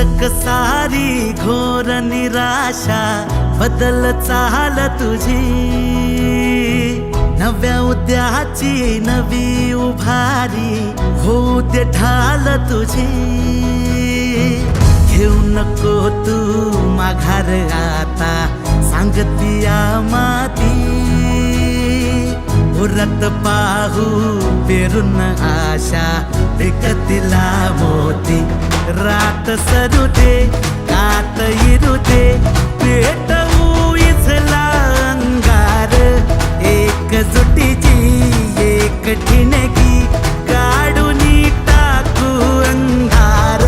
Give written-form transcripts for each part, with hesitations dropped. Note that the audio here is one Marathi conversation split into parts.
पुस्तक सारी घोर निराशा बदल चाल तुझी, नव्या उद्याची नवी उभारी होऊ दे ढाल तुझी। घेऊ नको तू माघार आता सांगतिया माती, उरत पाहू पेरून आशा विकतिला मोती। रात सरू दे कात इरू दे पेटवू इथला अंगार, एकजुटीची एक ठिणगी काढून टाकू अंधार।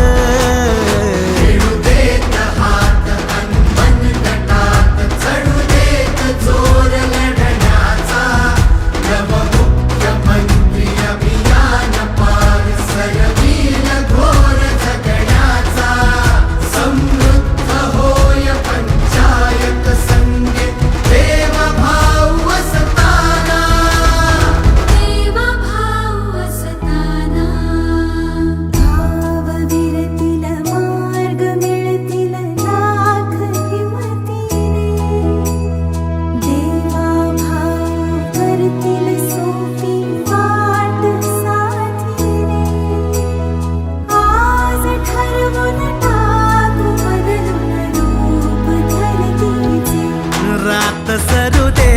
खेळू देत हात अनमन तटात, चढू देत जोर लढण्याचा। नवमुख्यमंत्री अभियान पार सरवील घोर झगण्याचा। समृद्ध होय पंचायत संगीत देवभाव असताना, देवभाव असताना। भावविरतील मार्ग मिळतील लाख हिमतीने, देवाभाव करतील सोपी वाट साथीने। आज ठरवून टाकू बदलून रूप धरतीचे, रात सरू दे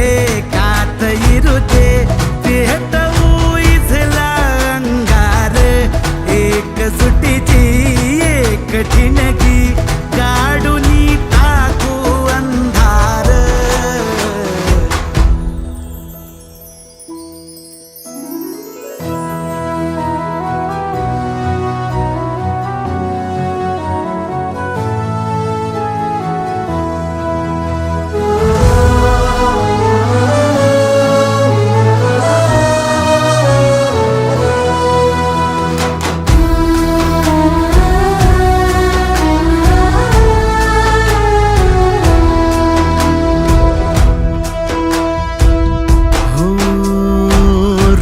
कात इरू दे पेटवू इथला अंगार, एकजुटीची एक ठिणगी काढून टाकू अंधार। हो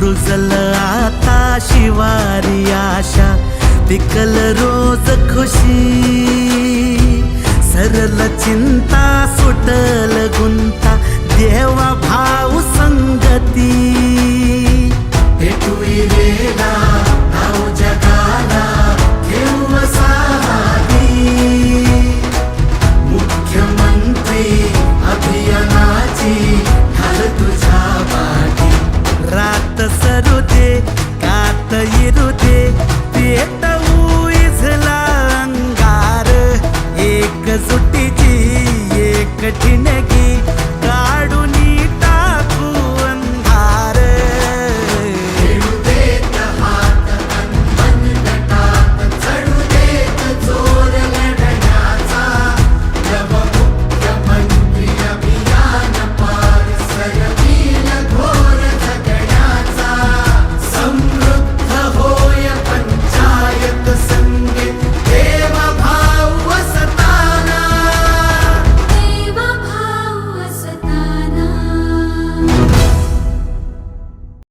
रुजल आता शिवारी आशा, पिकल रोज खुशी। सरल चिंता सुटल गुंता देवा भाऊ